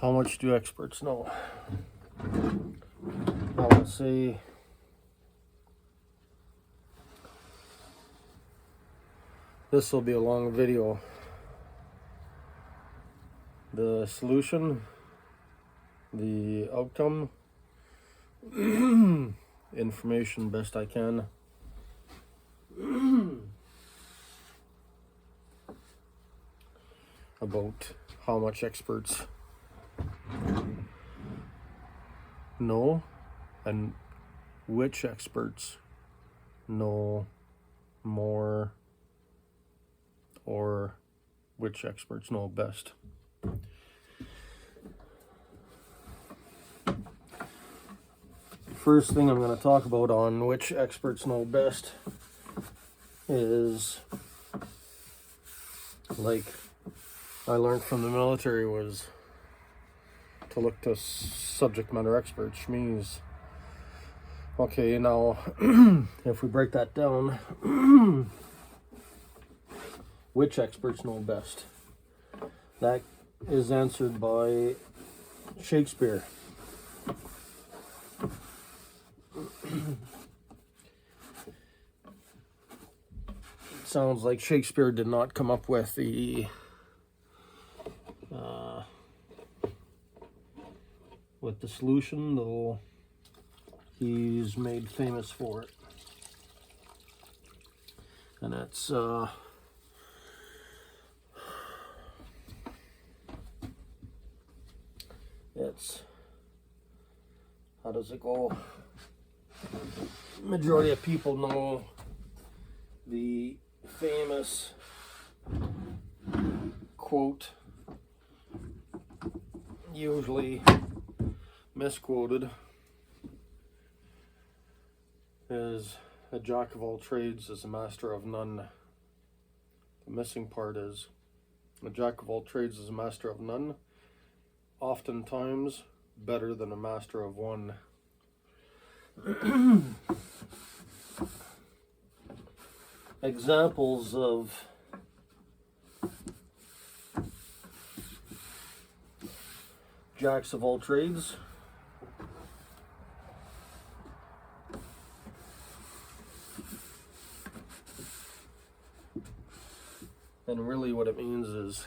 How much do experts know? I would say this will be a long video. The solution, the outcome, information best I can. About how much experts know and which experts know more, or which experts know best. First thing I'm going to talk about on which experts know best is, like I learned from the military, was to look to subject matter experts, SMEs. Okay, now if we break that down, which experts know best? That is answered by Shakespeare. It sounds like Shakespeare did not come up with the solution, though he's made famous for it. And it's how does it go? Majority of people know the famous quote, usually misquoted, is a jack of all trades is a master of none. The missing part is a jack of all trades is a master of none, oftentimes better than a master of one. Examples of jacks of all trades: and really what it means is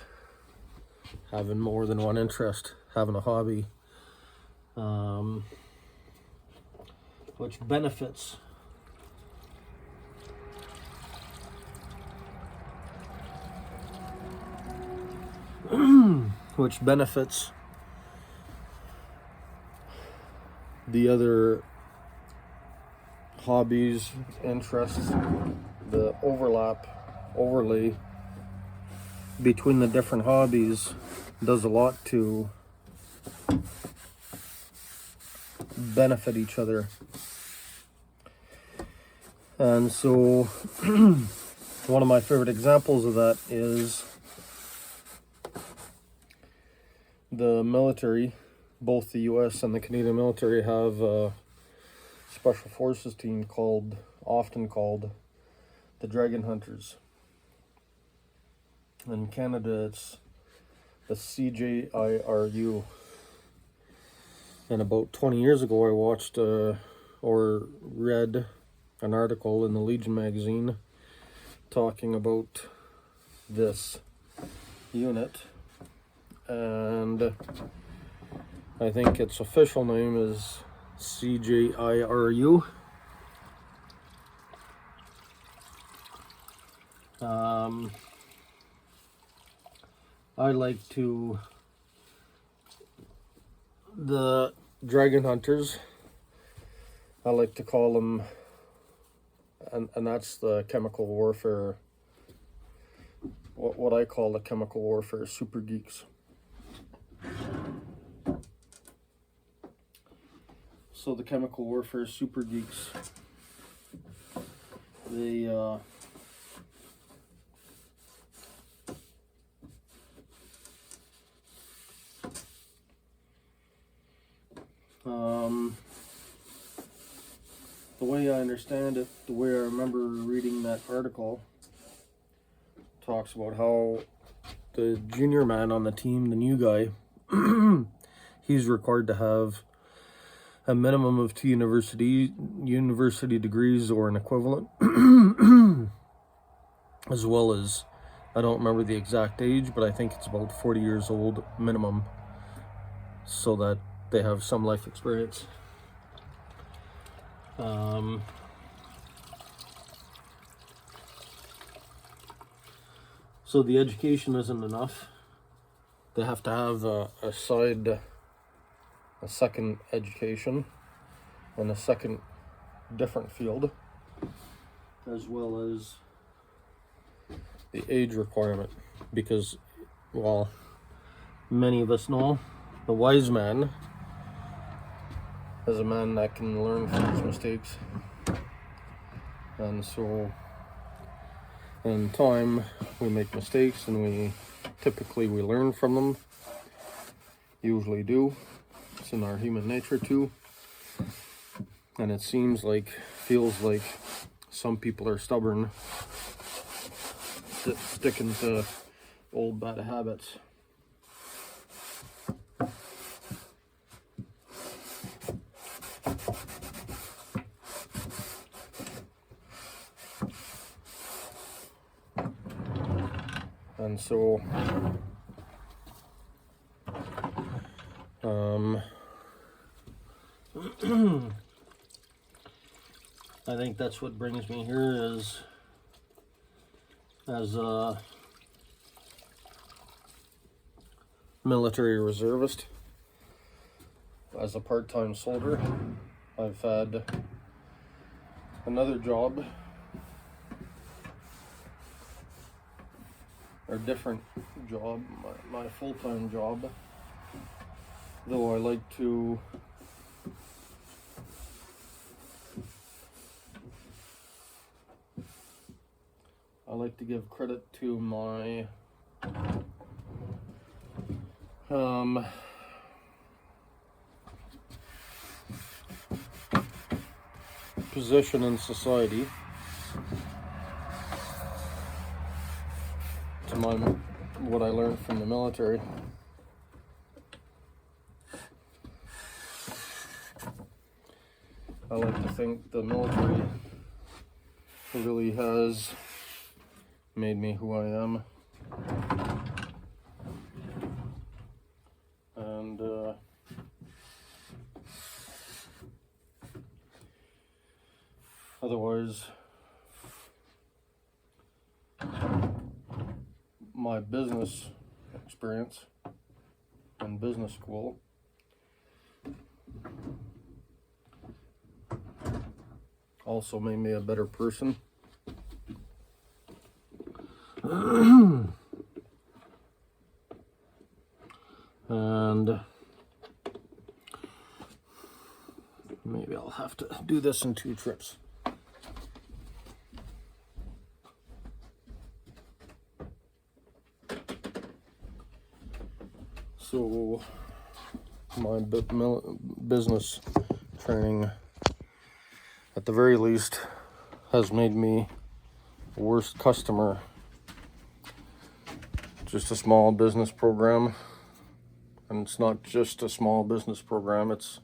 having more than one interest, having a hobby, which benefits the other hobbies, interests. The overlay between the different hobbies does a lot to benefit each other. And so one of my favorite examples of that is the military. Both the US and the Canadian military have a special forces team often called the Dragon Hunters. In Canada, it's the CJIRU. And about 20 years ago, I watched or read an article in the Legion magazine talking about this unit, and I think its official name is CJIRU. I like the Dragon Hunters, I like to call them, and that's the chemical warfare, what I call the chemical warfare super geeks. So the chemical warfare super geeks, they the way I understand it, the way I remember reading that article, talks about how the junior man on the team, the new guy, he's required to have a minimum of 2 university degrees or an equivalent, as well as, I don't remember the exact age, but I think it's about 40 years old minimum, so that they have some life experience. So the education isn't enough. They have to have a second education in a second different field, as well as the age requirement, because, well, many of us know the wise man is a man that can learn from his mistakes, and so in time we make mistakes, and we learn from them, usually do. It's in our human nature too, and it feels like some people are stubborn, sticking to old bad habits. And so I think that's what brings me here, is as a military reservist, as a part-time soldier. I've had another job, or different job, my full-time job, though I like to give credit to my position in society, to what I learned from the military. I like to think the military really has made me who I am. And otherwise, my business experience in business school also made me a better person. And maybe I'll have to do this in 2 trips. So my business training, at the very least, has made me a worse customer. Just a small business program, and it's not just a small business program, it's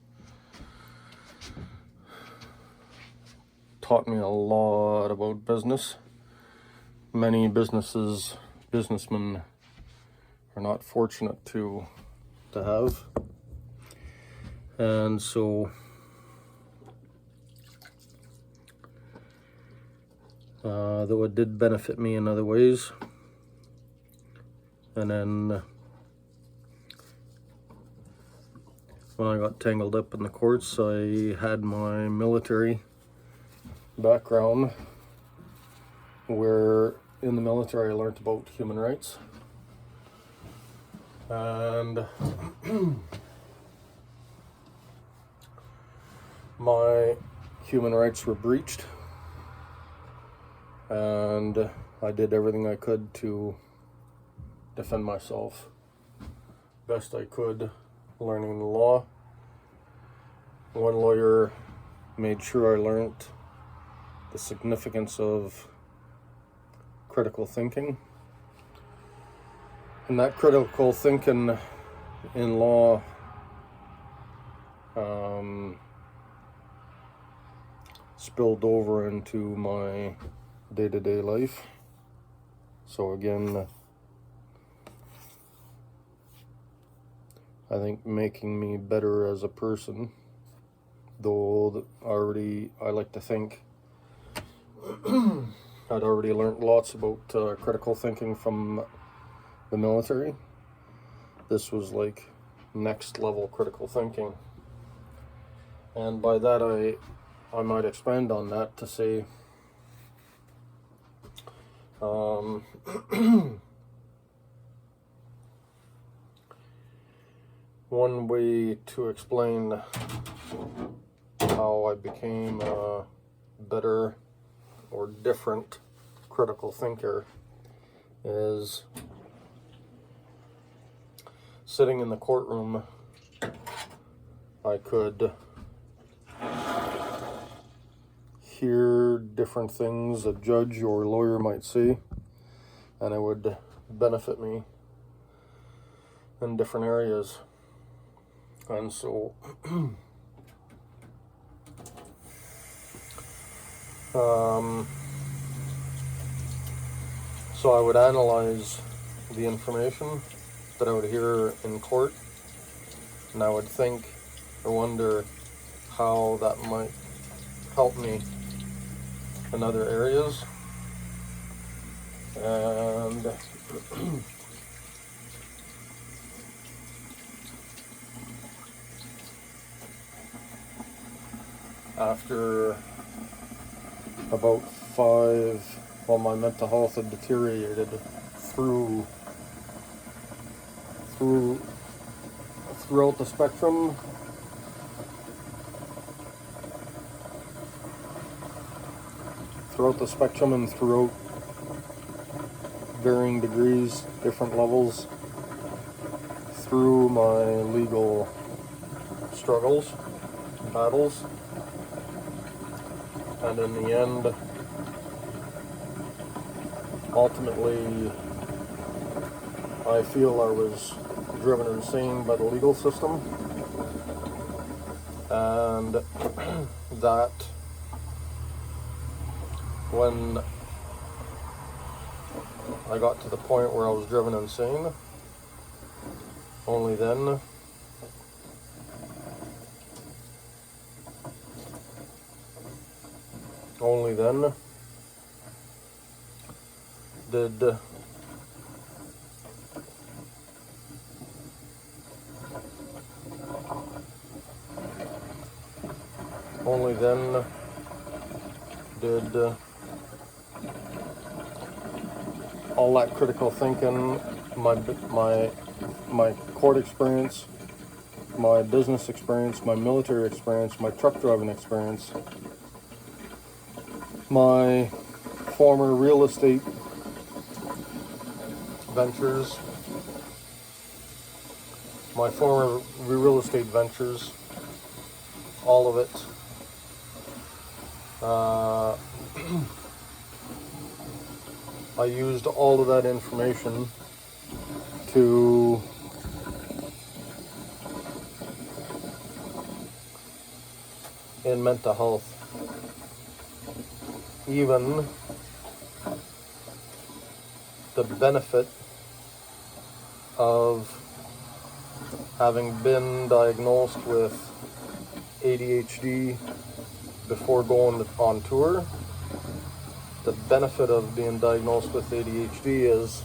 taught me a lot about business. Many businessmen are not fortunate to have. And so though it did benefit me in other ways, and then when I got tangled up in the courts, I had my military background, where in the military I learned about human rights, and my human rights were breached, and I did everything I could to defend myself best I could, learning the law. One lawyer made sure I learned the significance of critical thinking, and that critical thinking in law spilled over into my day-to-day life. So again, I think making me better as a person, though I like to think I'd already learned lots about critical thinking from the military. This was like next level critical thinking. And by that I might expand on that to say one way to explain how I became a better or different critical thinker is sitting in the courtroom. I could hear different things a judge or lawyer might say, and it would benefit me in different areas. And so so I would analyze the information that I would hear in court, and I would think or wonder how that might help me in other areas. And after about my mental health had deteriorated throughout the spectrum. And throughout varying degrees, different levels, through my legal struggles, battles, and in the end, ultimately, I feel I was driven insane by the legal system, and that when I got to the point where I was driven insane, only then did all that critical thinking, my court experience, my business experience, my military experience, my truck driving experience, my former real estate ventures, all of it, I used all of that information to in mental health. Even the benefit of having been diagnosed with ADHD before going on tour, the benefit of being diagnosed with ADHD is,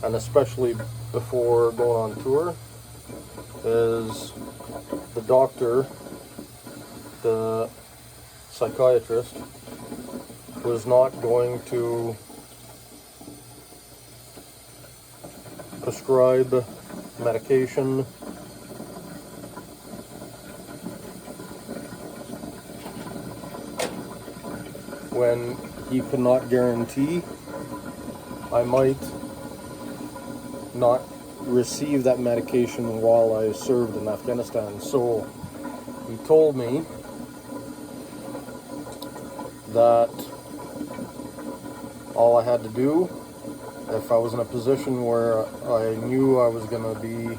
and especially before going on tour, is the doctor, the psychiatrist, was not going to prescribe medication when he could not guarantee I might not receive that medication while I served in Afghanistan. So he told me that all I had to do, if I was in a position where I knew I was going to be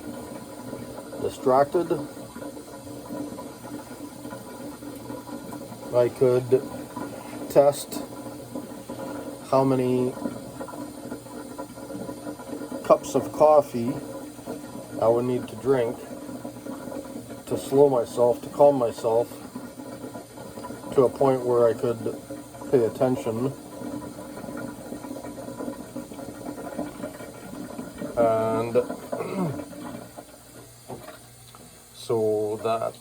distracted I could test how many cups of coffee I would need to drink to slow myself, to calm myself to a point where I could pay attention and so that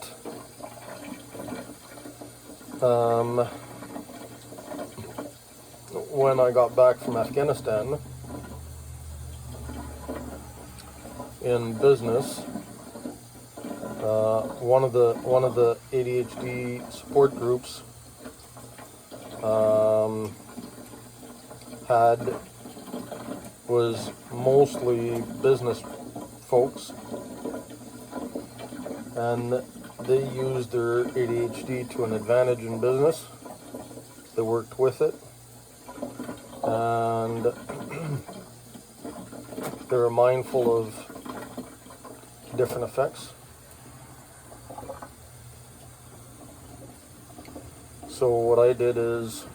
when I got back from Afghanistan in business, one of the ADHD support groups was mostly business folks, and they used their ADHD to an advantage in business. They worked with it, and they were mindful of different effects. So what I did is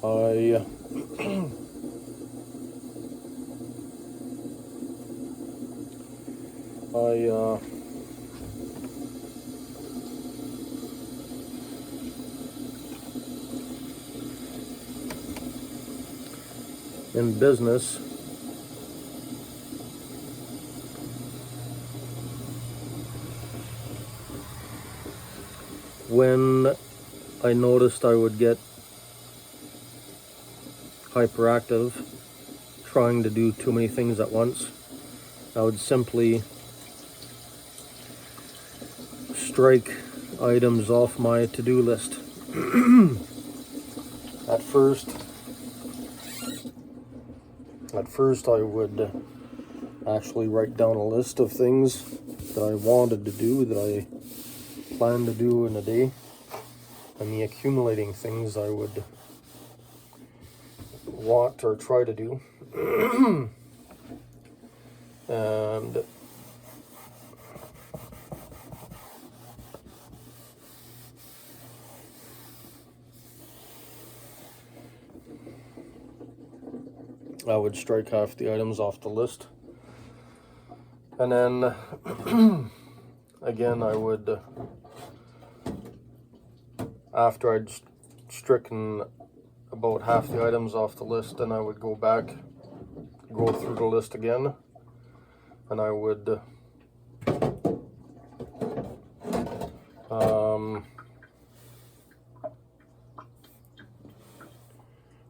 I in business, when I noticed I would get hyperactive, trying to do too many things at once, I would simply strike items off my to-do list. At first I would actually write down a list of things that I wanted to do, that I planned to do in a day, and the accumulating things I would want or try to do. And I would strike half the items off the list, and then again I would, after I'd stricken about half the items off the list, then I would go back, go through the list again, and I would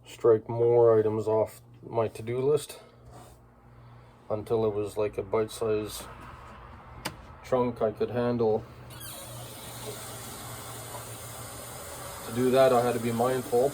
strike more items off my to-do list until it was like a bite-sized chunk I could handle. To do that, I had to be mindful.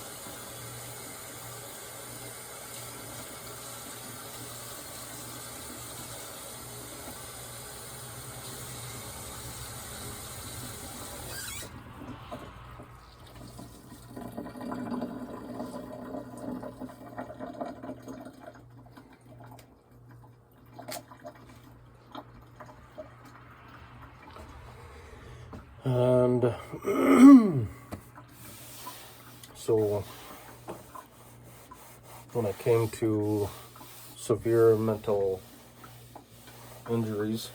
And so when it came to severe mental injuries,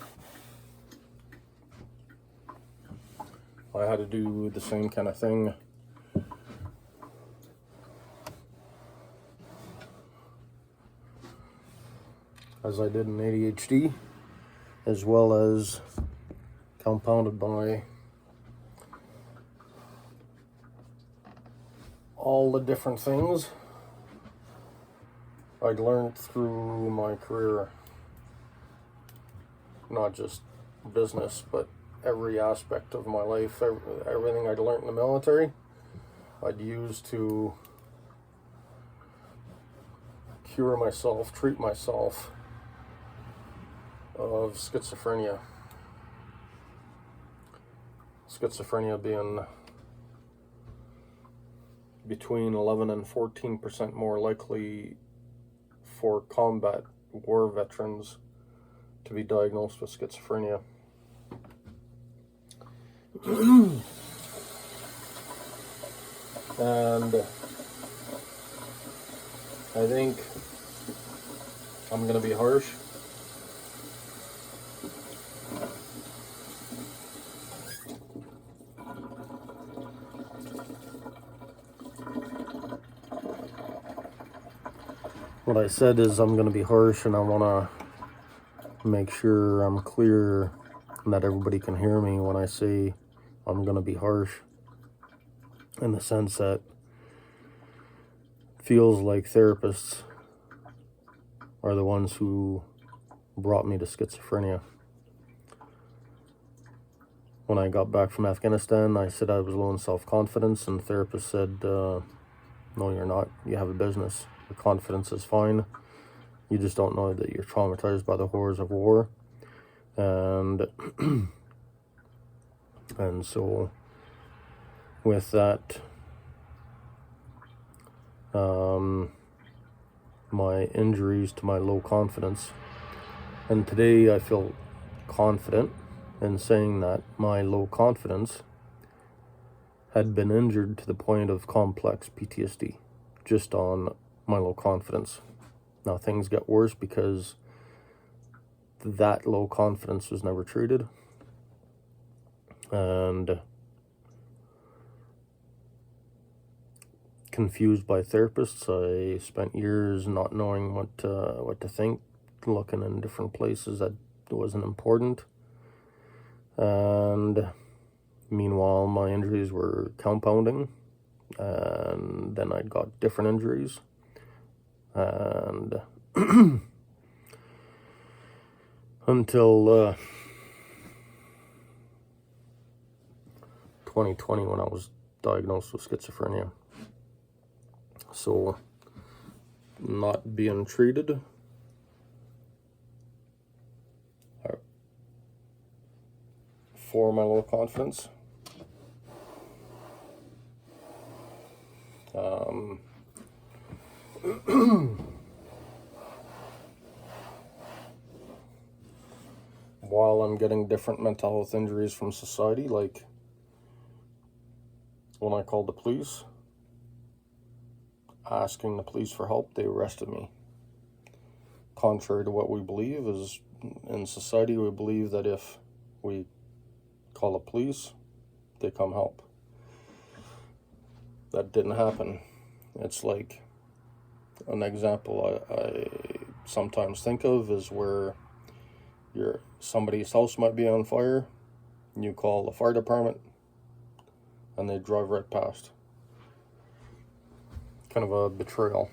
I had to do the same kind of thing. As I did in ADHD, as well as compounded by all the different things I'd learned through my career, not just business, but every aspect of my life. Everything I'd learned in the military, I'd use to cure myself, treat myself of schizophrenia. Schizophrenia being between 11 and 14% more likely for combat war veterans to be diagnosed with schizophrenia. And I think I'm going to be harsh. What I said is I'm going to be harsh, and I want to make sure I'm clear and that everybody can hear me when I say I'm going to be harsh, in the sense that it feels like therapists are the ones who brought me to schizophrenia. When I got back from Afghanistan, I said I was low in self-confidence, and the therapist said, no, you're not. You have a business. Your confidence is fine. You just don't know that you're traumatized by the horrors of war. And and so with that, my injuries to my low confidence, and today I feel confident in saying that my low confidence had been injured to the point of complex PTSD just on my low confidence. Now things get worse because that low confidence was never treated, and confused by therapists. I spent years not knowing what to think, looking in different places that wasn't important, and meanwhile my injuries were compounding, and then I got different injuries, and until 2020, when I was diagnosed with schizophrenia. So not being treated for my low confidence, while I'm getting different mental health injuries from society, like when I called the police asking the police for help, they arrested me. Contrary to what we believe, is in society we believe that if we call the police, they come help. That didn't happen. It's like an example I sometimes think of is where somebody's house might be on fire, and you call the fire department, and they drive right past. Kind of a betrayal.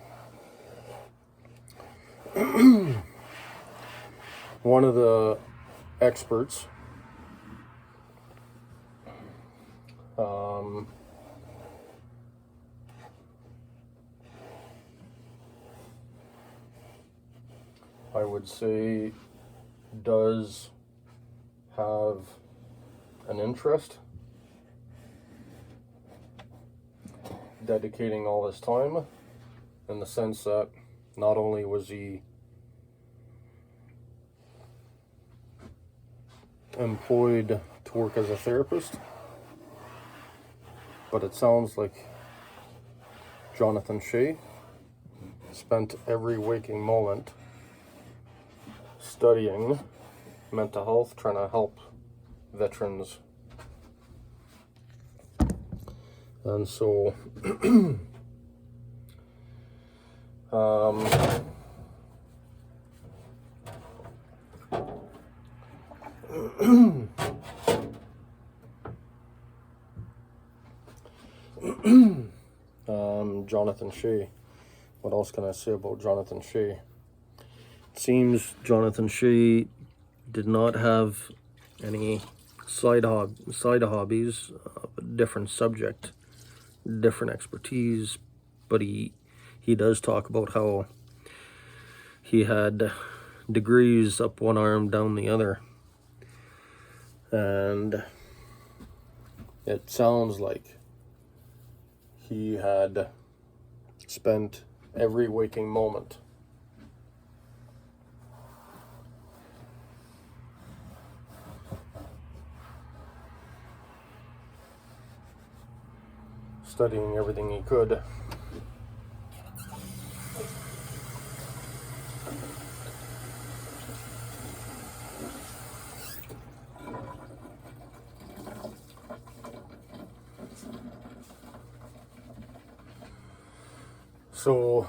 One of the experts I would say does have an interest dedicating all this time, in the sense that not only was he employed to work as a therapist, but it sounds like Jonathan Shay spent every waking moment studying mental health, trying to help veterans. And so Jonathan Shay. What else can I say about Jonathan Shay? It seems Jonathan Shay did not have any side hobbies, different subject, different expertise, but he does talk about how he had degrees up one arm, down the other, and it sounds like he had spent every waking moment studying everything he could. So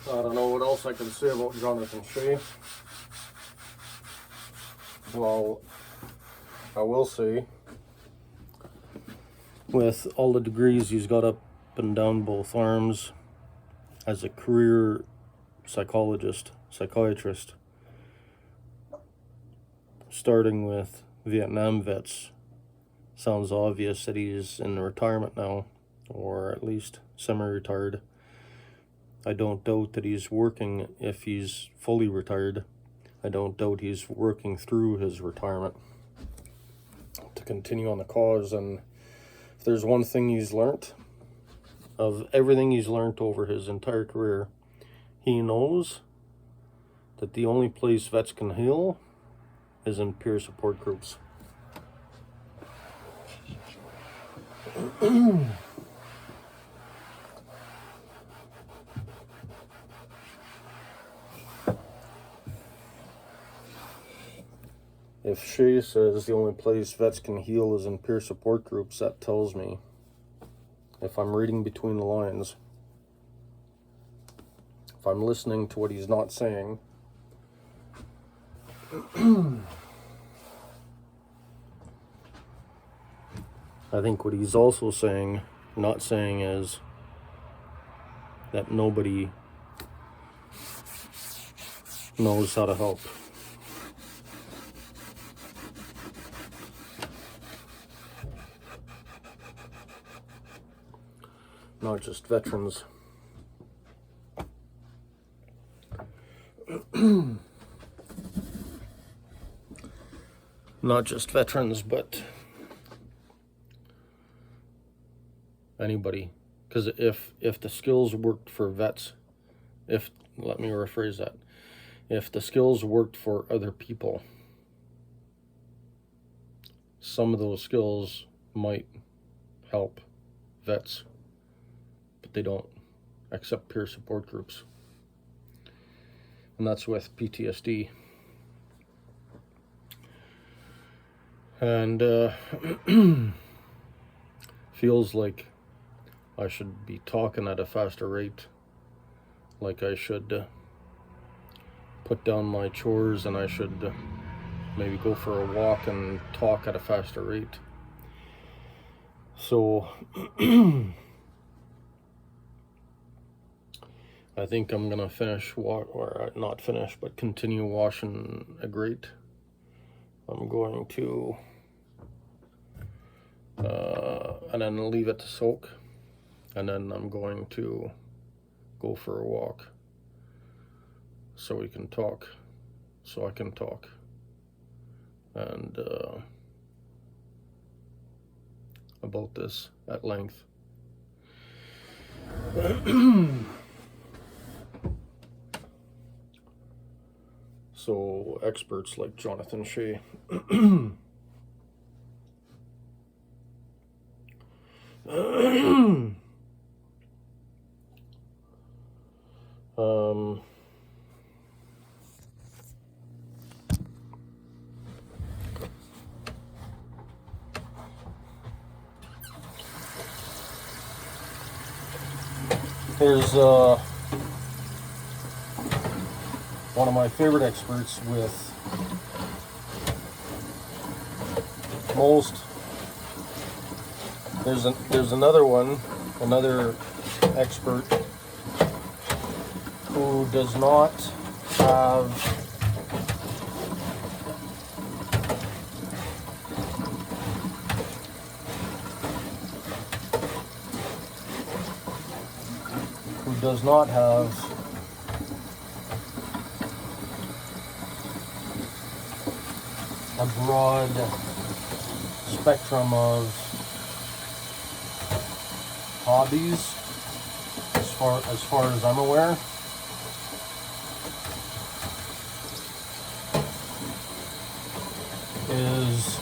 I don't know what else I can say about Jonathan Shay. Well, I will say, with all the degrees he's got up and down both arms, as a career psychiatrist, starting with Vietnam vets, sounds obvious that he's in retirement now, or at least semi-retired. I don't doubt that he's working if he's fully retired. I don't doubt he's working through his retirement to continue on the cause. And if there's one thing he's learned, of everything he's learned over his entire career, he knows that the only place vets can heal is in peer support groups. If Shay says the only place vets can heal is in peer support groups, that tells me, if I'm reading between the lines, if I'm listening to what he's not saying, I think what he's also saying, not saying, is that nobody knows how to help. Not just veterans. Not just veterans, but anybody. Because if the skills worked for vets, let me rephrase that. If the skills worked for other people, some of those skills might help vets. They don't accept peer support groups, and that's with PTSD. And feels like I should be talking at a faster rate, like I should put down my chores and I should maybe go for a walk and talk at a faster rate. So I think I'm gonna not finish, but continue washing a grate. I'm going to, and then leave it to soak, and then I'm going to go for a walk, so I can talk, and about this at length. So experts like Jonathan Shay here's one of my favorite experts with most. There's another expert who does not have a broad spectrum of hobbies, as far as I'm aware. Is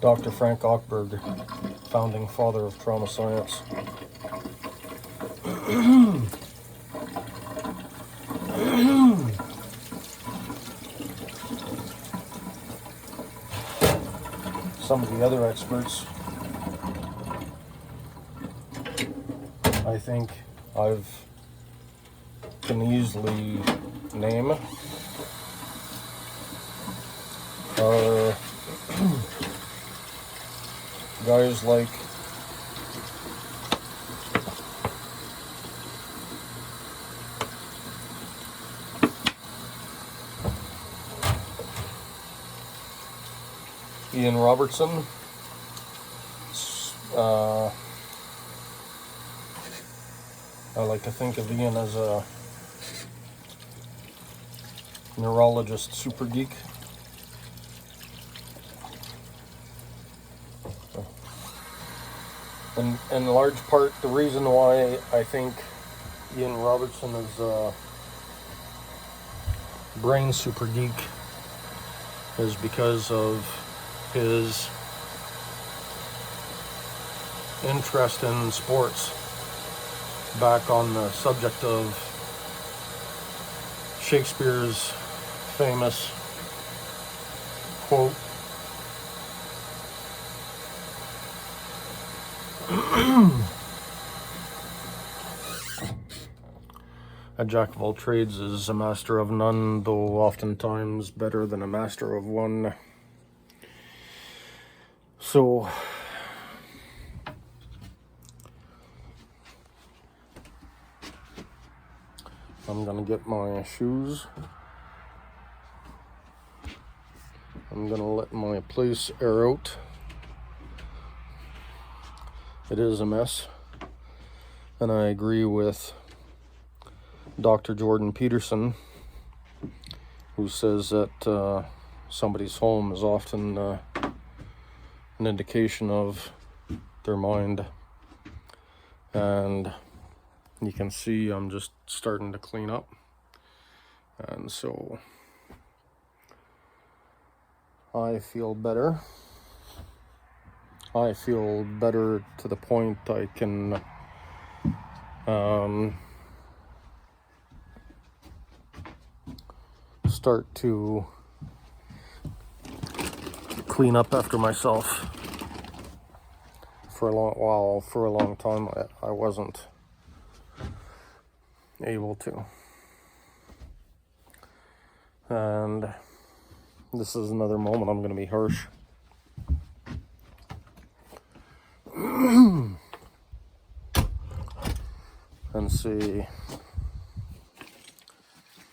Dr. Frank Ochberg, founding father of trauma science. Some of the other experts, I think can easily name are guys like Robertson, I like to think of Ian as a neurologist super geek. And in large part, the reason why I think Ian Robertson is a brain super geek is because of his interest in sports. Back on the subject of Shakespeare's famous quote, a jack of all trades is a master of none, though oftentimes better than a master of one. So I'm gonna get my shoes. I'm gonna let my place air out. It is a mess, and I agree with Dr. Jordan Peterson, who says that somebody's home is often an indication of their mind. And you can see I'm just starting to clean up, and so I feel better. I feel better to the point I can start to clean up after myself. For a long time I wasn't able to. And this is another moment I'm going to be harsh. And see,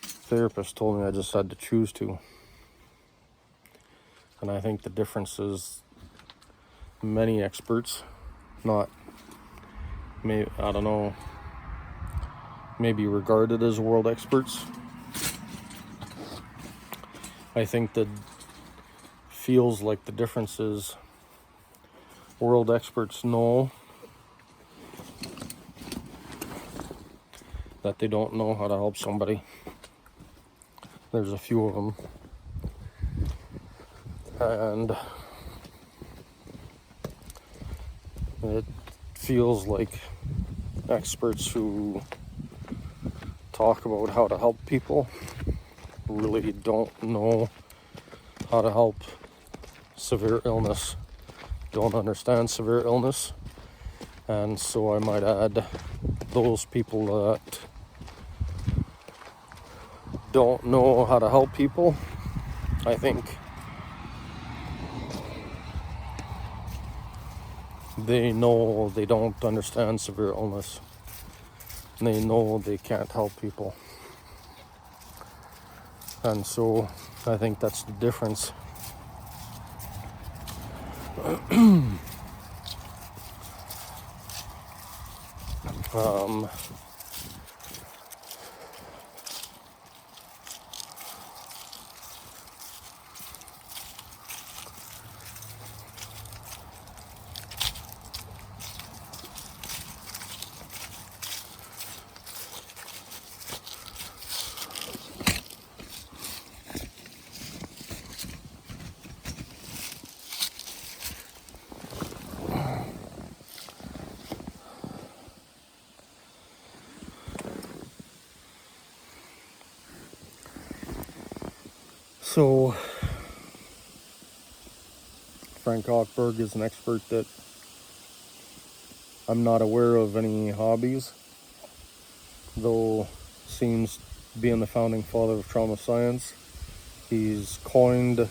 therapist told me I just had to choose to. And I think the difference is many experts, maybe regarded as world experts. I think that feels like the difference is world experts know that they don't know how to help somebody. There's a few of them. And it feels like experts who talk about how to help people really don't know how to help severe illness, don't understand severe illness. And so I might add, those people that don't know how to help people, I think they know they don't understand severe illness. They know they can't help people. And so I think that's the difference. Um, so Frank Ochberg is an expert that I'm not aware of any hobbies, though seems being the founding father of trauma science. He's coined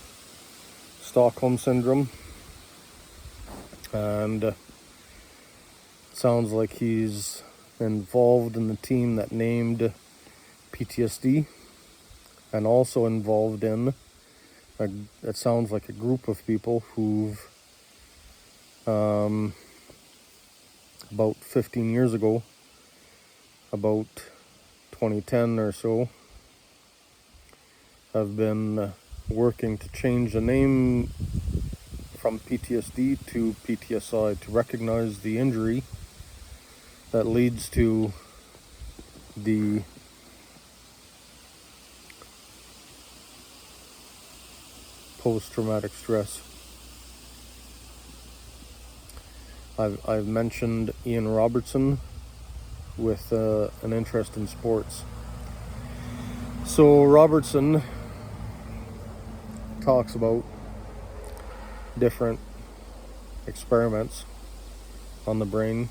Stockholm Syndrome, and sounds like he's involved in the team that named PTSD, and also involved in, it sounds like a group of people who've, about 15 years ago, about 2010 or so, have been working to change the name from PTSD to PTSI to recognize the injury that leads to the post-traumatic stress. I've mentioned Ian Robertson with an interest in sports. So Robertson talks about different experiments on the brain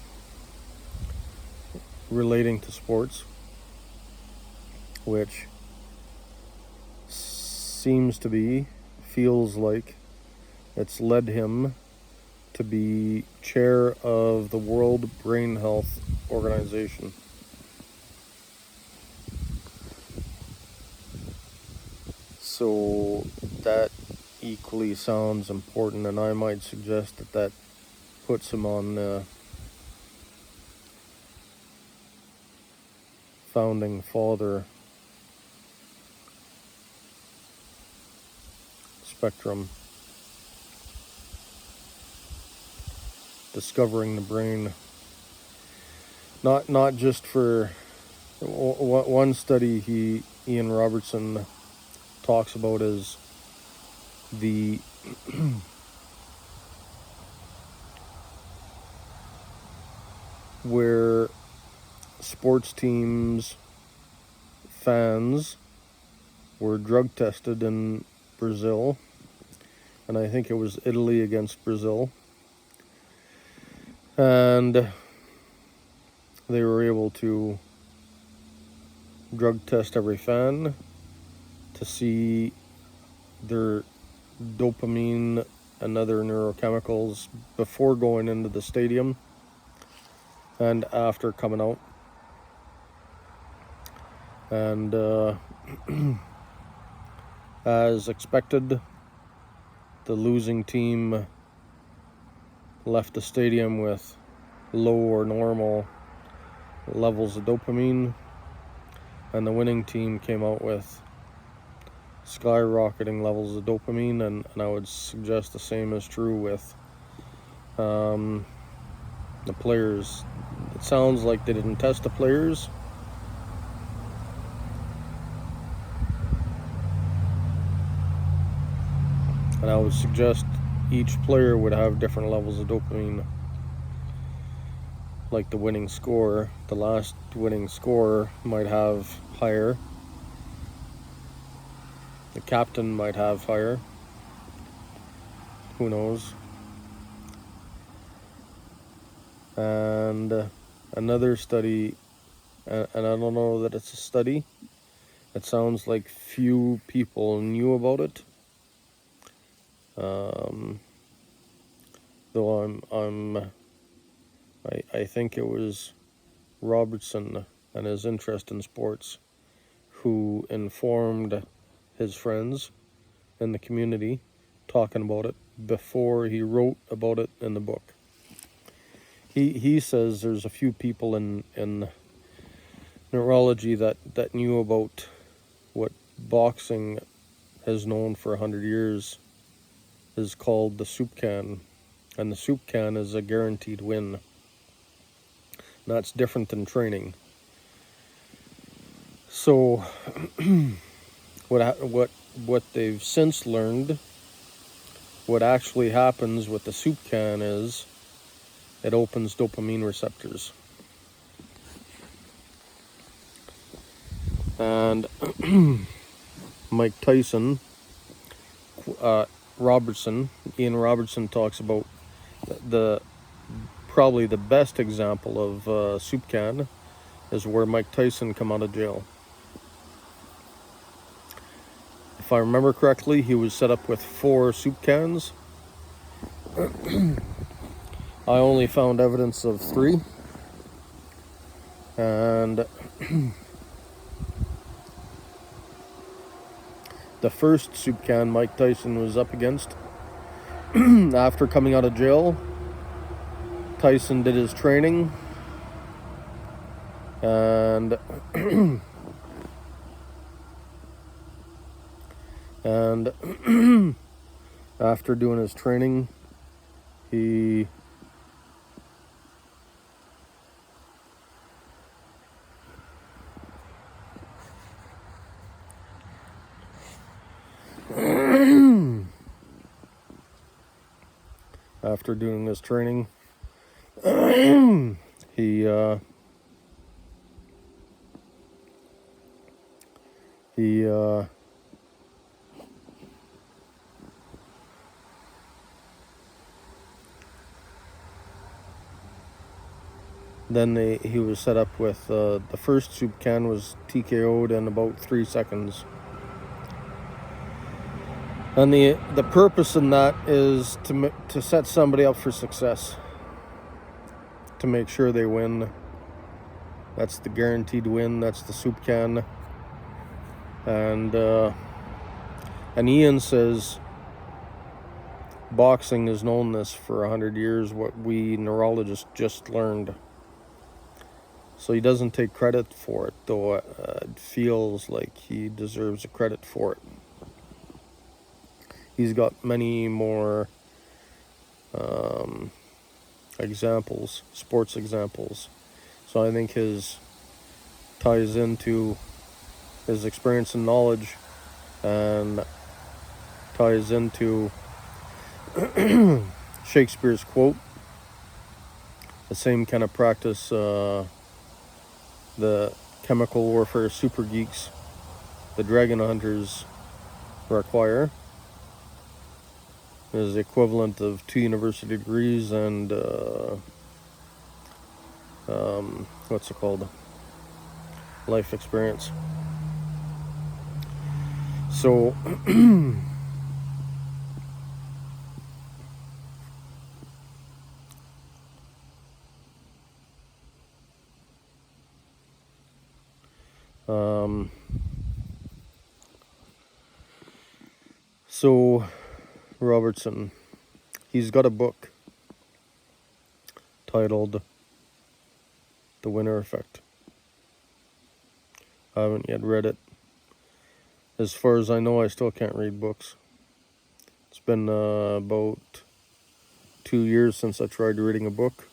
relating to sports, which feels like it's led him to be chair of the World Brain Health Organization. So that equally sounds important, and I might suggest that puts him on the founding father spectrum, discovering the brain. Not just for one study Ian Robertson talks about is the where sports teams fans were drug tested in Brazil, and I think it was Italy against Brazil, and they were able to drug test every fan to see their dopamine and other neurochemicals before going into the stadium and after coming out. And as expected, the losing team left the stadium with low or normal levels of dopamine, and the winning team came out with skyrocketing levels of dopamine, and I would suggest the same is true with the players. It sounds like they didn't test the players, and I would suggest each player would have different levels of dopamine. Like the winning scorer, the last winning scorer might have higher, the captain might have higher, who knows. And another study, and I don't know that it's a study, it sounds like few people knew about it, though I think it was Robertson and his interest in sports who informed his friends in the community talking about it before he wrote about it in the book. he says there's a few people in neurology that knew about what boxing has known for 100 years is called the soup can. And the soup can is a guaranteed win. That's different than training. So what they've since learned, what actually happens with the soup can is it opens dopamine receptors. And Mike Tyson, Ian Robertson talks about the probably the best example of soup can is where Mike Tyson come out of jail. If I remember correctly, he was set up with 4 soup cans. I only found evidence of 3. And the first soup can Mike Tyson was up against, after coming out of jail, Tyson did his training, and after doing his training, he after doing his training, he then he was set up with the first soup can was TKO'd in about 3 seconds. And the purpose in that is to set somebody up for success, to make sure they win. That's the guaranteed win. That's the soup can. And Ian says boxing has known this for 100 years, what we neurologists just learned. So he doesn't take credit for it, though it feels like he deserves a credit for it. He's got many more examples, sports examples. So I think his ties into his experience and knowledge, and ties into Shakespeare's quote, the same kind of practice the chemical warfare super geeks, the dragon hunters, require. Is the equivalent of 2 university degrees and what's it called? Life experience. So so Robertson, he's got a book titled The Winner Effect. I haven't yet read it. As far as I know, I still can't read books. It's been about 2 years since I tried reading a book.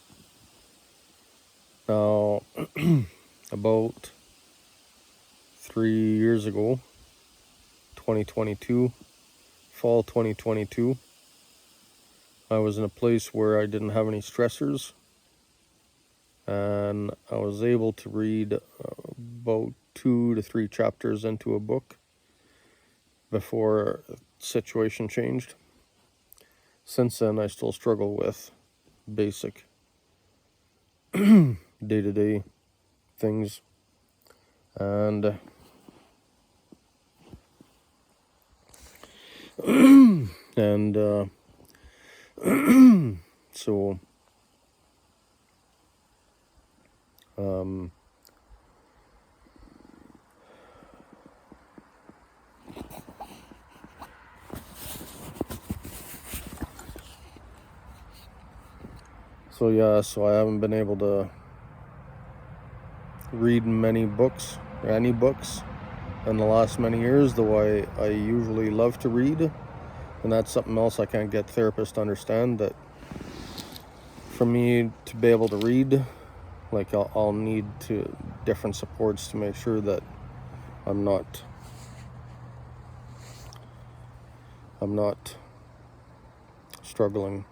Now, about 3 years ago, 2022, fall 2022, I was in a place where I didn't have any stressors, and I was able to read about 2 to 3 chapters into a book before the situation changed. Since then, I still struggle with basic day-to-day things, and so So I haven't been able to read many books, or any books, in the last many years, though I usually love to read. And that's something else I can't get therapists to understand, that for me to be able to read, like I'll need different supports to make sure that I'm not struggling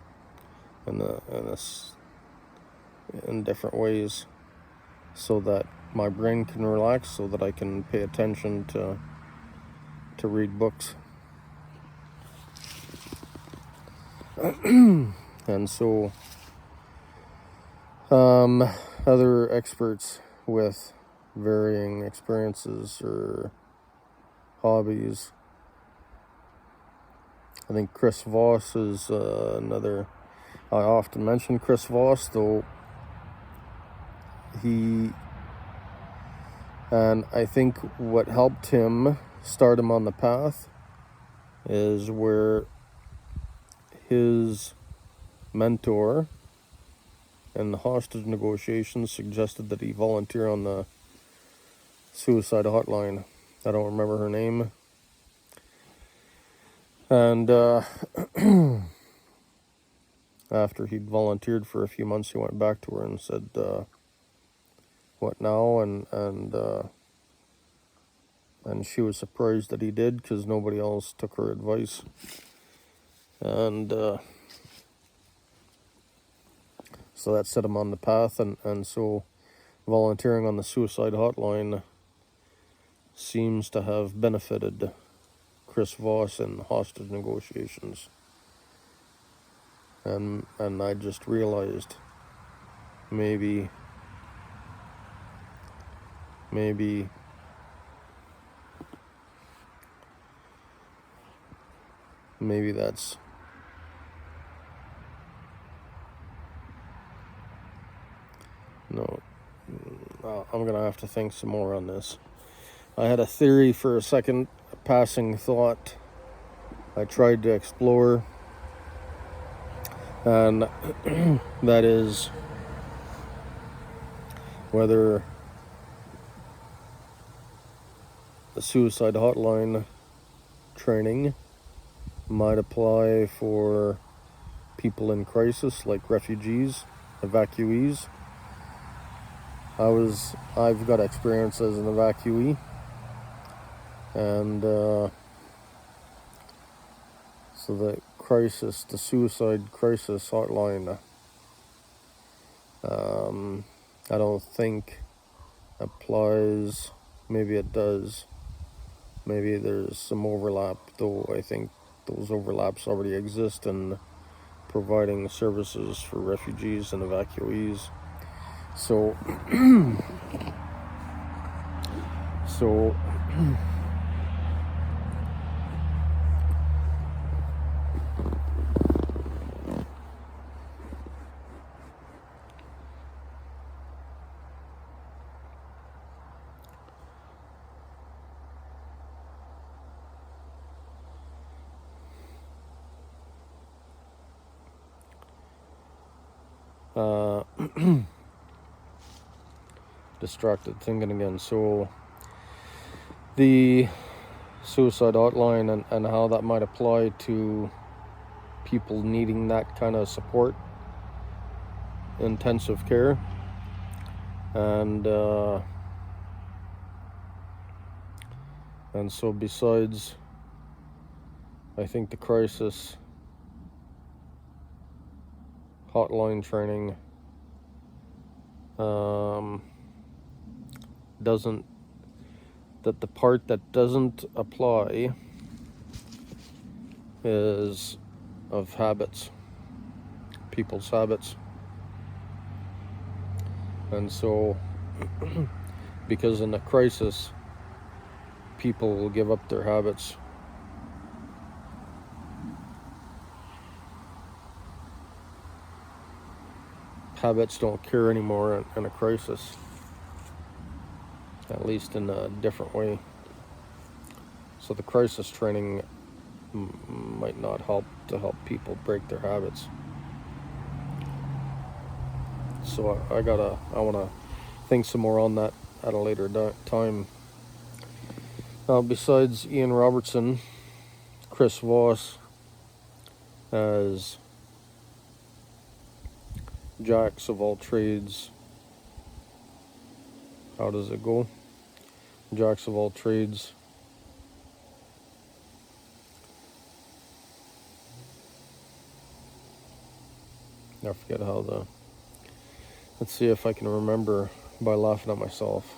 in different ways, so that my brain can relax, so that I can pay attention to read books. And so other experts with varying experiences or hobbies, I think Chris Voss is another. I often mention Chris Voss, though and I think what helped him start him on the path is where his mentor in the hostage negotiations suggested that he volunteer on the suicide hotline. I don't remember her name. And after he'd volunteered for a few months, he went back to her and said, what now? And she was surprised that he did, because nobody else took her advice. And so that set him on the path, and so volunteering on the suicide hotline seems to have benefited Chris Voss in hostage negotiations. And I just realized maybe that's no. I'm gonna have to think some more on this. I had a theory for a second, a passing thought I tried to explore, and that is whether the suicide hotline training might apply for people in crisis, like refugees, evacuees. I've got experience as an evacuee, and so the suicide crisis hotline, I don't think applies. Maybe it does. Maybe there's some overlap, though I think those overlaps already exist in providing services for refugees and evacuees. So distracted thinking again. So the suicide hotline and how that might apply to people needing that kind of support, intensive care, and so besides, I think the crisis hotline training the part that doesn't apply is of habits, people's habits. And so because in a crisis people will give up their habits. Habits don't care anymore in a crisis, at least in a different way. So the crisis training might not help people break their habits. so I want to think some more on that at a later time. Now, besides Ian Robertson, Chris Voss as jacks of all trades. How does it go? Jacks of all trades. I forget how the... Let's see if I can remember by laughing at myself.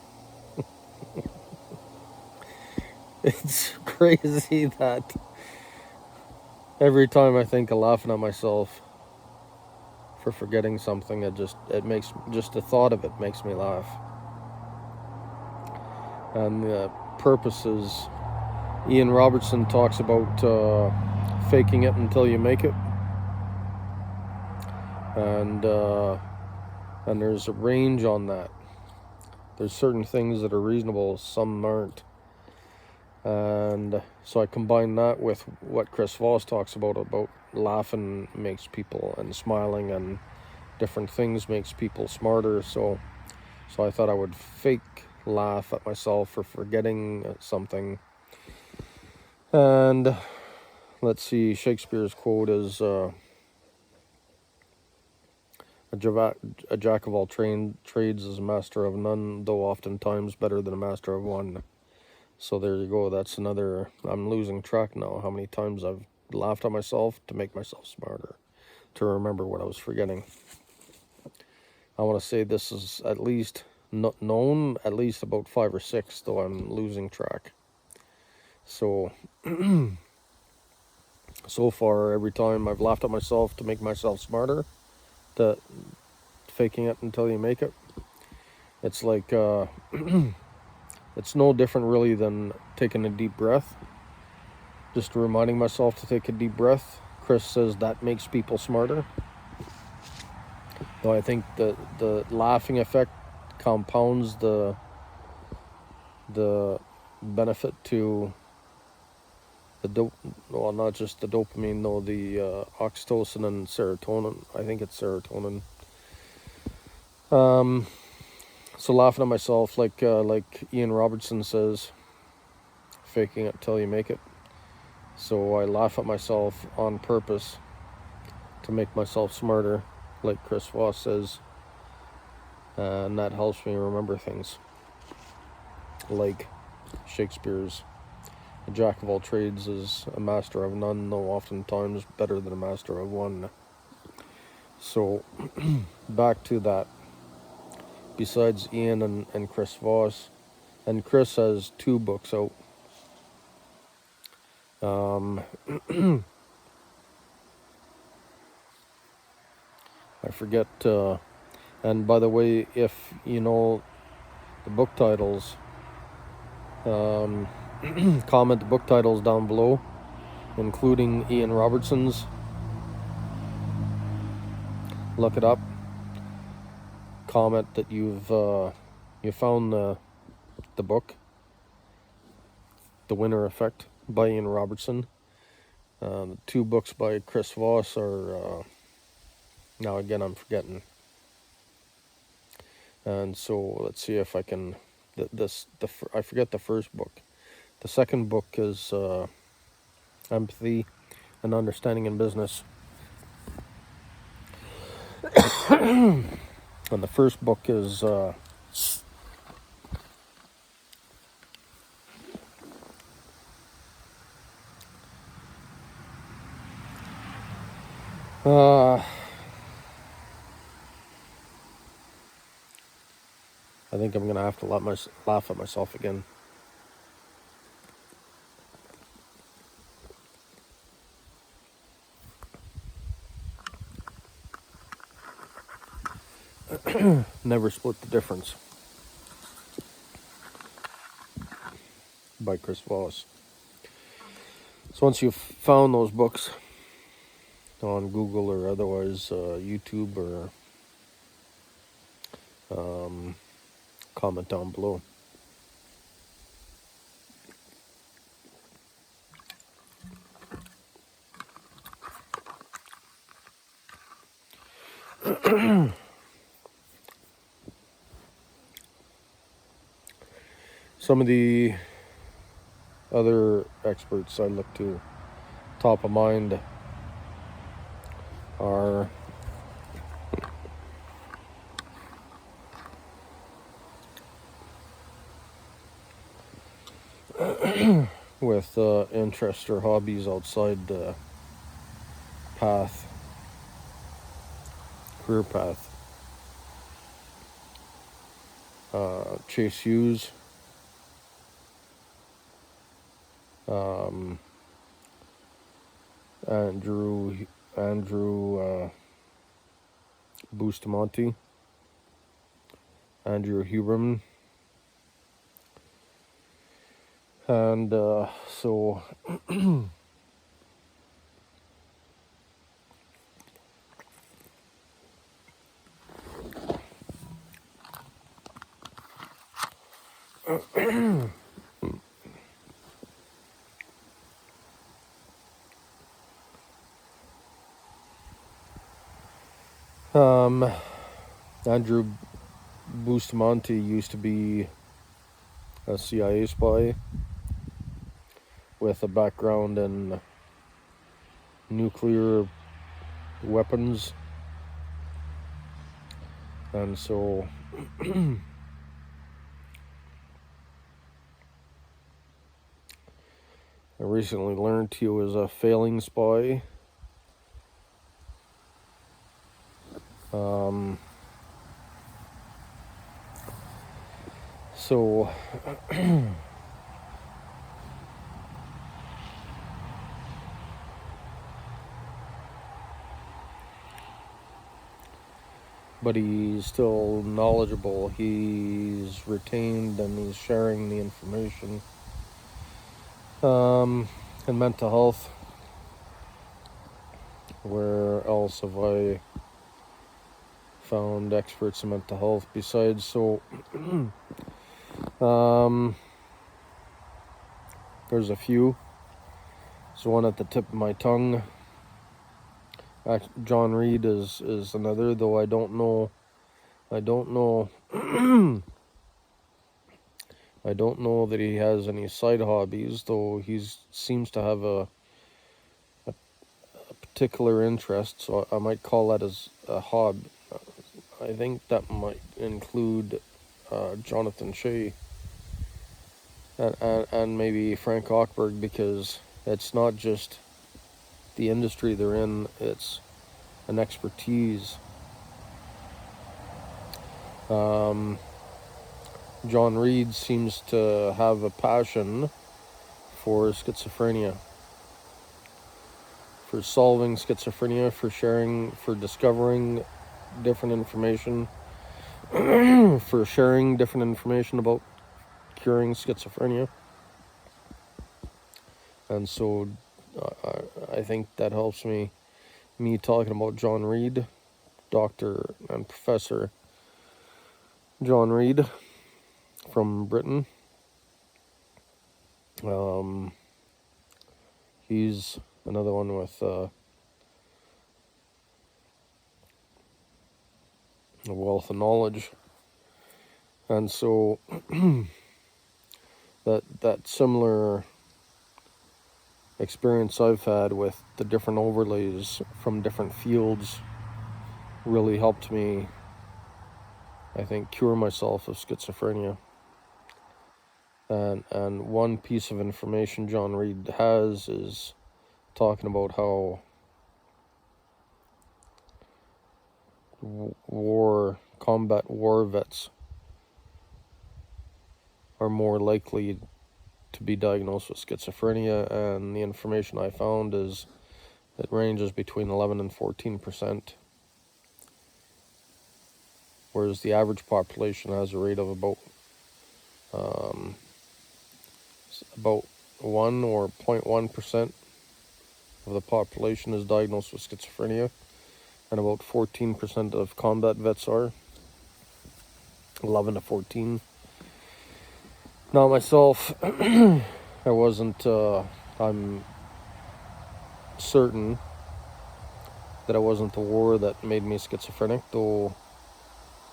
It's crazy that every time I think of laughing at myself for forgetting something, it makes just the thought of it makes me laugh. And the purpose is, Ian Robertson talks about faking it until you make it, and there's a range on that. There's certain things that are reasonable, some aren't. And so I combine that with what Chris Voss talks about laughing makes people, and smiling and different things makes people smarter. So I thought I would fake laugh at myself for forgetting something. And let's see, Shakespeare's quote is, a jack of all trades is a master of none, though oftentimes better than a master of one. So there you go. That's another... I'm losing track now how many times I've laughed at myself to make myself smarter, to remember what I was forgetting. I want to say this is at least not known, at least about 5 or 6, though I'm losing track. So, so far, every time I've laughed at myself to make myself smarter, to faking it until you make it, it's like... it's no different really than taking a deep breath. Just reminding myself to take a deep breath. Chris says that makes people smarter. Though I think the laughing effect compounds the benefit to well, not just the dopamine, though, the oxytocin and serotonin. I think it's serotonin. So laughing at myself, like Ian Robertson says, faking it till you make it. So I laugh at myself on purpose to make myself smarter, like Chris Voss says, and that helps me remember things. Like Shakespeare's, a jack of all trades is a master of none, though oftentimes better than a master of one. So back to that. Besides Ian and Chris Voss, and Chris has 2 books out. I forget, and by the way, if you know the book titles, comment the book titles down below, including Ian Robertson's. Look it up. Comment that you found the book, The Winner Effect by Ian Robertson. The 2 books by Chris Voss are, now again I'm forgetting. And so let's see if I can, I forget the first book. The second book is Empathy and Understanding in Business. And the first book is I think I'm gonna have to laugh at myself again. Never Split the Difference by Chris Voss. So once you've found those books on Google or otherwise, YouTube, or comment down below. Some of the other experts I look to, top of mind, are with interests or hobbies outside the career path. Chase Hughes, Andrew Bustamante, Andrew Huberman, and so Andrew Bustamante used to be a CIA spy with a background in nuclear weapons, and so I recently learned he was a failing spy. So but he's still knowledgeable. He's retained and he's sharing the information. And mental health. Where else have I found experts in mental health besides? So there's a few. There's one at the tip of my tongue. John Reed is another, though I don't know I don't know that he has any side hobbies, though he seems to have a particular interest, so I might call that as a hobby. I think that might include Jonathan Shay and maybe Frank Ochberg, because it's not just the industry they're in, it's an expertise. John Reed seems to have a passion for schizophrenia, for solving schizophrenia, for sharing, for discovering different information, for sharing different information about curing schizophrenia. And so I think that helps me talking about John Reed, Dr. and Professor John Reed from Britain. He's another one with a wealth of knowledge, and so that similar experience I've had with the different overlays from different fields really helped me, I think, cure myself of schizophrenia. And one piece of information John Reed has is talking about how combat war vets are more likely to be diagnosed with schizophrenia, and the information I found is it ranges between 11 and 14%, whereas the average population has a rate of about 1 or 0.1% of the population is diagnosed with schizophrenia, and about 14% of combat vets are. 11 to 14. Now myself, I wasn't, I'm certain that it wasn't the war that made me schizophrenic, though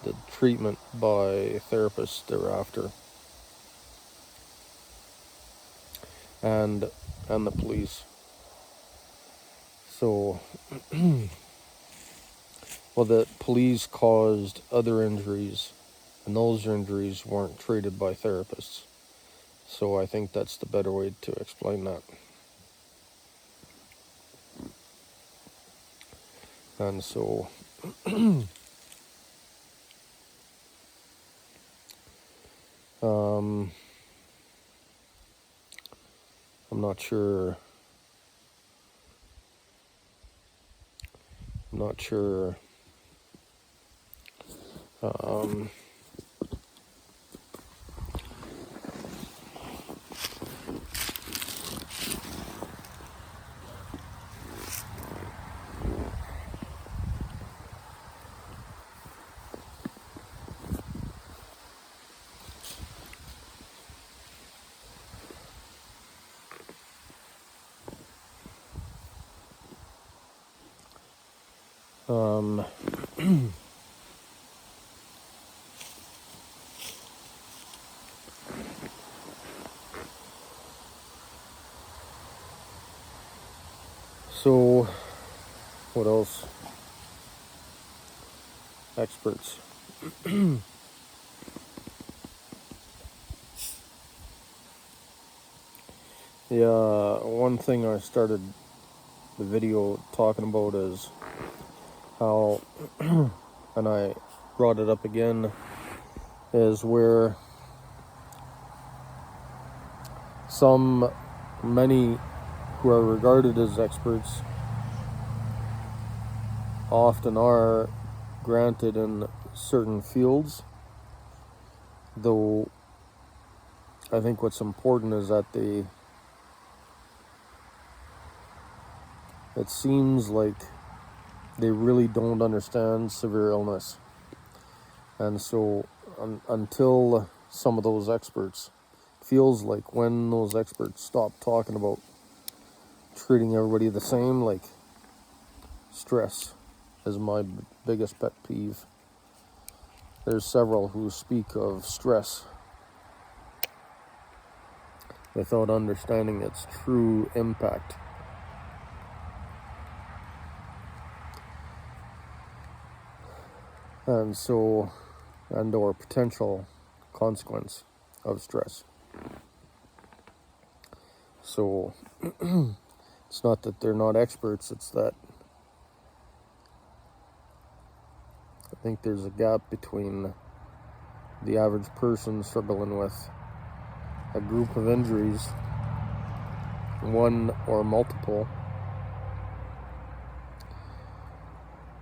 the treatment by therapists thereafter and the police. So, well, the police caused other injuries, and those injuries weren't treated by therapists. So I think that's the better way to explain that. And so, I'm not sure. I'm not sure. So, what else? Experts. Yeah, one thing I started the video talking about is how, and I brought it up again, is where many who are regarded as experts often are granted in certain fields, though I think what's important is that it seems like they really don't understand severe illness. And so until some of those experts, feels like when those experts stop talking about treating everybody the same, like stress is my biggest pet peeve. There's several who speak of stress without understanding its true impact. And so, or potential consequence of stress. So, it's not that they're not experts, it's that I think there's a gap between the average person struggling with a group of injuries, one or multiple,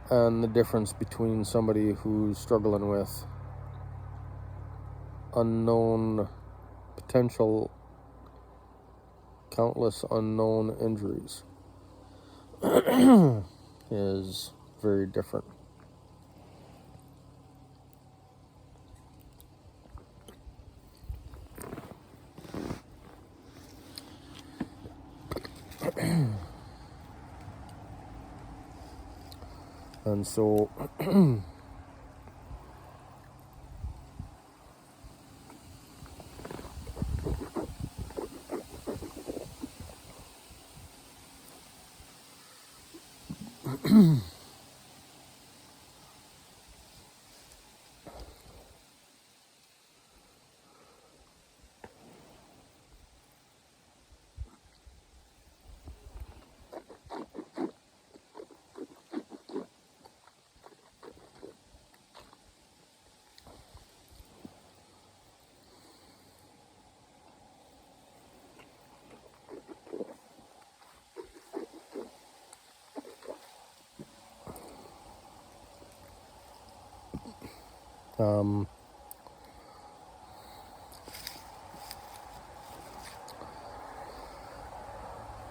and the difference between somebody who's struggling with countless unknown injuries is very different. And so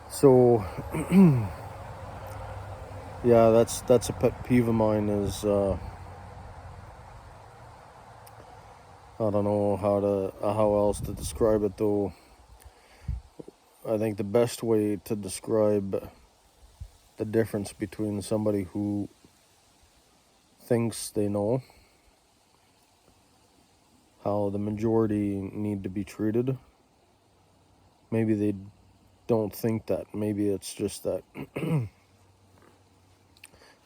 So, yeah, that's a pet peeve of mine. Is I don't know how else to describe it, though. I think the best way to describe the difference between somebody who thinks they know how the majority need to be treated, maybe they don't think that. Maybe it's just that.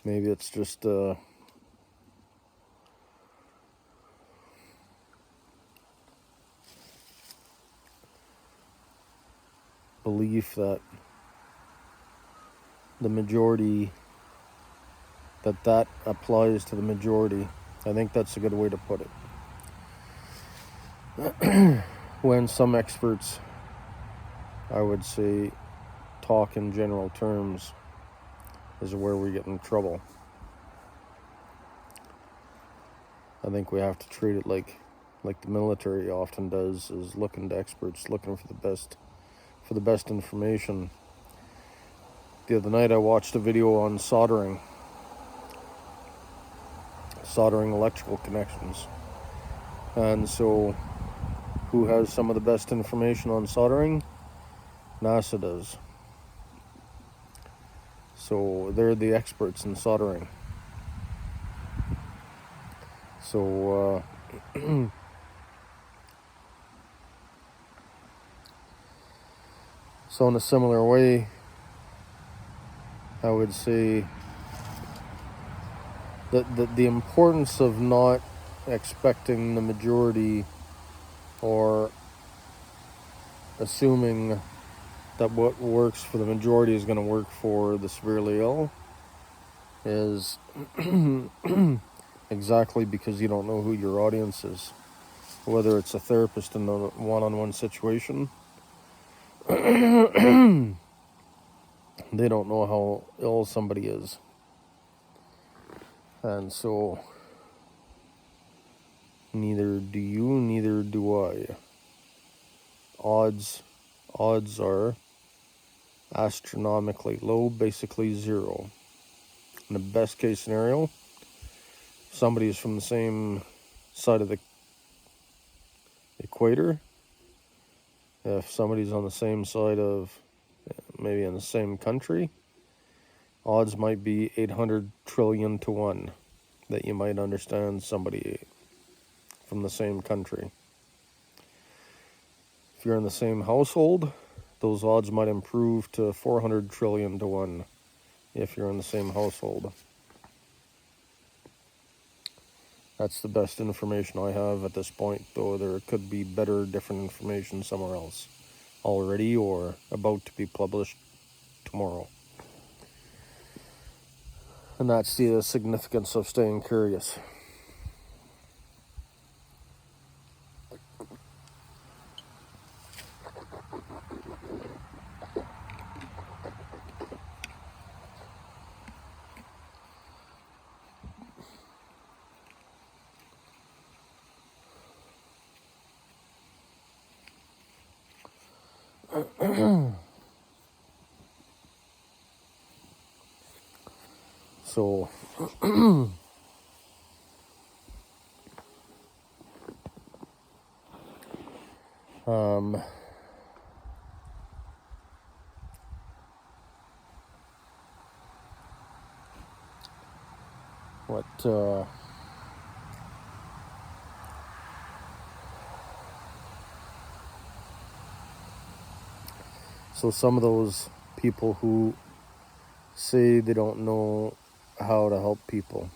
Maybe it's just belief that the majority, that applies to the majority. I think that's a good way to put it. When some experts, I would say, talk in general terms, is where we get in trouble. I think we have to treat it like the military often does, is looking to experts, looking for the best information. The other night I watched a video on soldering electrical connections. And so, who has some of the best information on soldering? NASA does. So they're the experts in soldering. So so in a similar way, I would say that the importance of not expecting the majority, or assuming that what works for the majority is going to work for the severely ill, is exactly because you don't know who your audience is. Whether it's a therapist in a one-on-one situation, they don't know how ill somebody is. And so, neither do you, neither do I. Odds are astronomically low, basically zero. In the best case scenario, if somebody is from the same side of the equator, if somebody's on the same side of, maybe in the same country, odds might be 800 trillion to 1 that you might understand somebody from the same country. If you're in the same household, those odds might improve to 400 trillion to 1 if you're in the same household. That's the best information I have at this point, though there could be better, different information somewhere else already or about to be published tomorrow. And that's the significance of staying curious. So, so some of those people who say they don't know how to help people,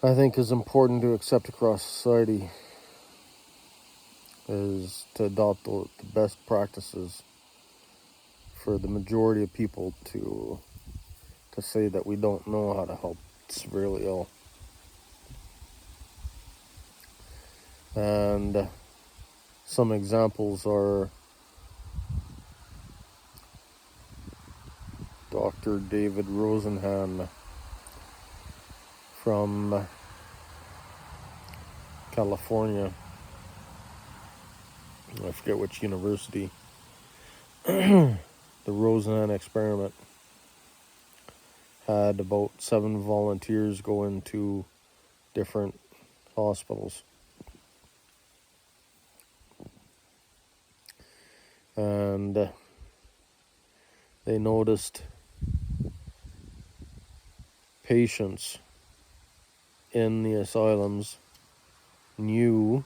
I think is important to accept across society, is to adopt the best practices for the majority of people to say that we don't know how to help severely ill. And some examples are Dr. David Rosenhan from California. I forget which university. The Rosenhan experiment had about 7 volunteers go into different hospitals. And they noticed patients in the asylums knew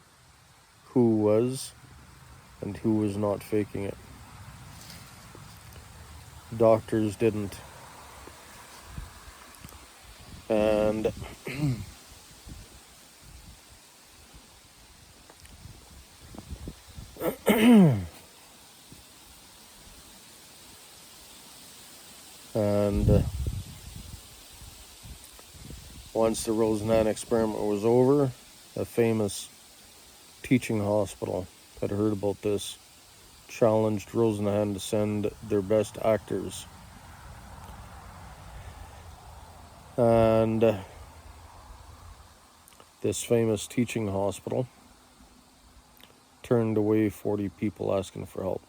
who was and who was not faking it. Doctors didn't. And and once the Rosenhan experiment was over, a famous teaching hospital had heard about this, challenged Rosenhan to send their best actors. And this famous teaching hospital turned away 40 people asking for help,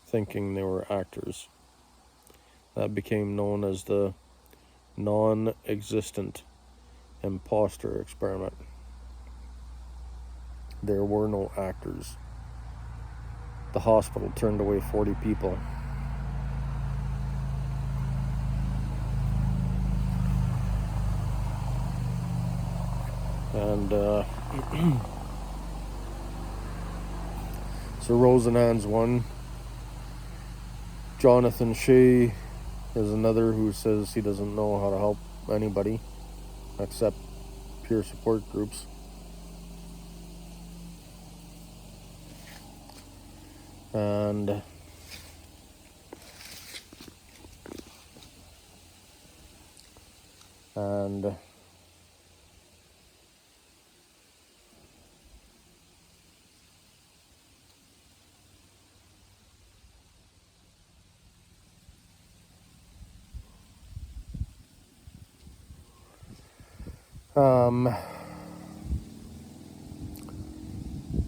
thinking they were actors. That became known as the non-existent imposter experiment. There were no actors. The hospital turned away 40 people. And so Rosenhan's one. Jonathan Shay is another who says he doesn't know how to help anybody except peer support groups. And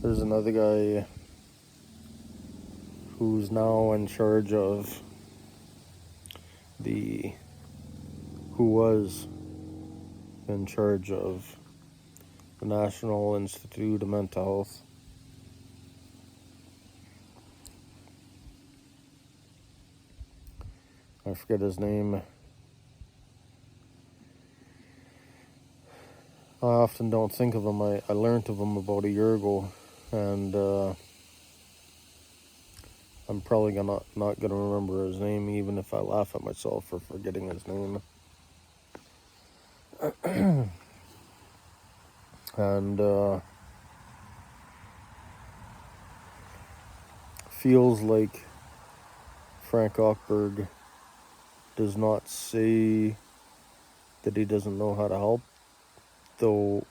there's another guy who's now in charge of who was in charge of the National Institute of Mental Health. I forget his name. I often don't think of him. I learned of him about a year ago, and I'm probably not gonna remember his name, even if I laugh at myself for forgetting his name. And feels like Frank Ochberg does not say that he doesn't know how to help, though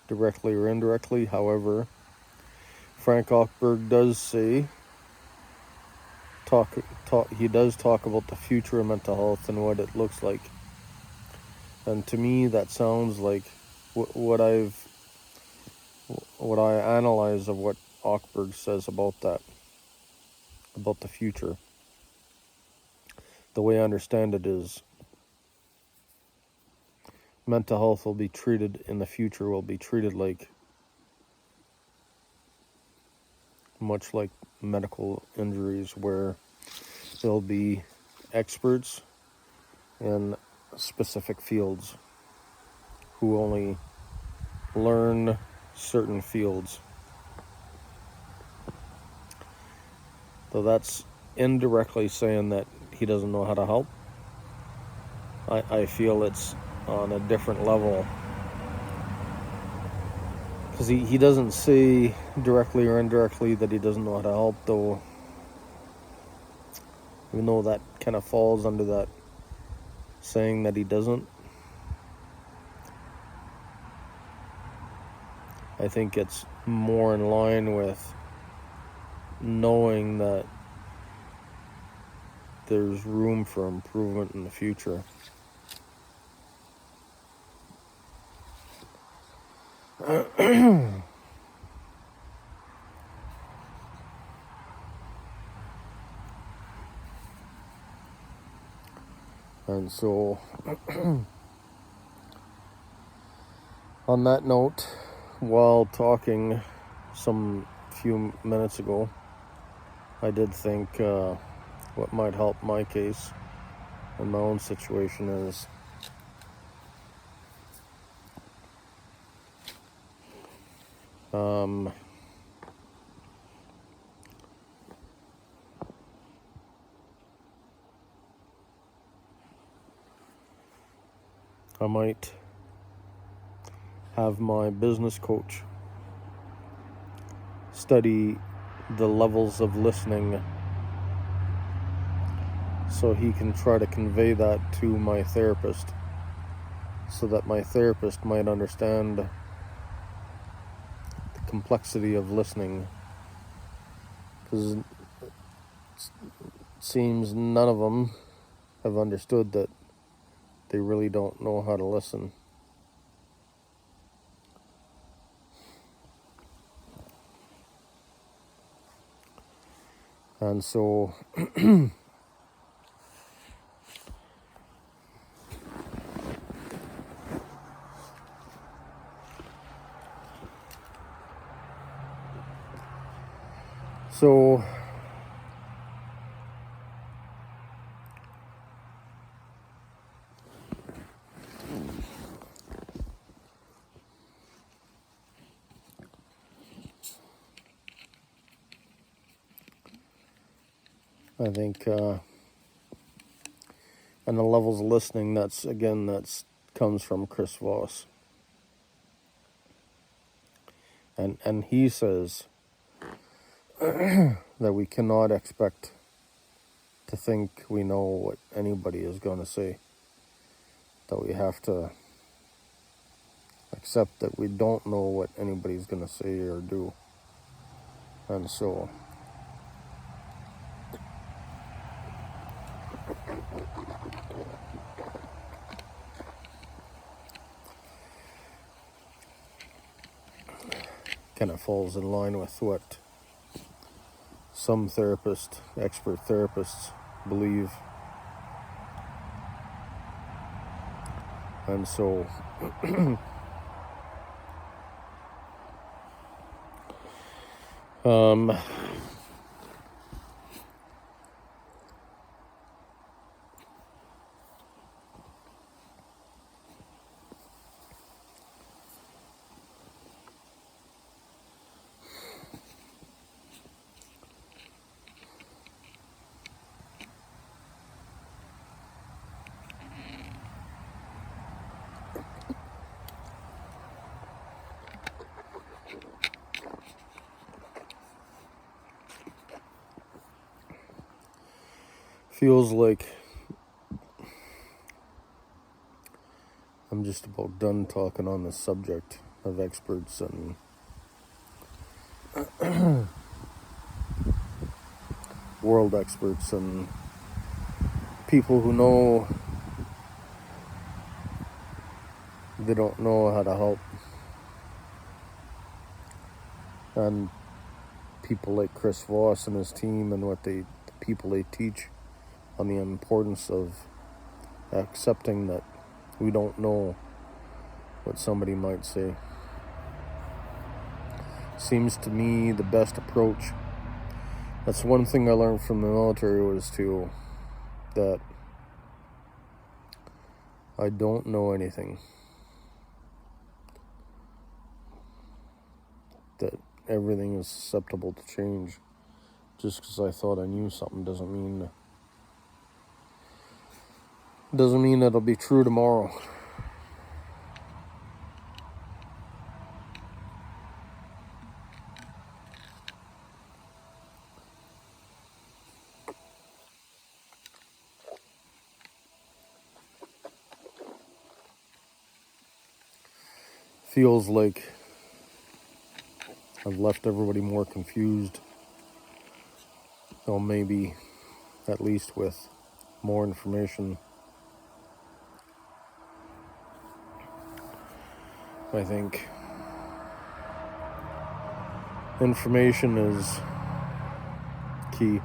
directly or indirectly. However, Frank Ochberg does say he does talk about the future of mental health and what it looks like. And to me, that sounds like what I analyze of what Ochberg says about that, about the future. The way I understand it is mental health will be treated in the future, will be treated like, much like medical injuries, where there'll be experts in specific fields who only learn certain fields. So that's indirectly saying that he doesn't know how to help. I feel it's on a different level, because he doesn't say directly or indirectly that he doesn't know how to help, though, even though that kind of falls under that saying that he doesn't. I think it's more in line with knowing that there's room for improvement in the future. And so, on that note, while talking some few minutes ago, I did think what might help my case and my own situation is I might have my business coach study the levels of listening so he can try to convey that to my therapist, so that my therapist might understand the complexity of listening, because it seems none of them have understood that they really don't know how to listen. And so I think and the levels of listening, that's comes from Chris Voss. And he says that we cannot expect to think we know what anybody is going to say. That we have to accept that we don't know what anybody's going to say or do. And so kind of falls in line with what some expert therapists believe. And so feels like I'm just about done talking on the subject of experts and world experts and people who know they don't know how to help, and people like Chris Voss and his team and the people they teach on the importance of accepting that we don't know what somebody might say. Seems to me the best approach. That's one thing I learned from the military was that I don't know anything. That everything is susceptible to change. Just because I thought I knew something doesn't mean it'll be true tomorrow. Feels like I've left everybody more confused. Or maybe at least with more information. I think information is key.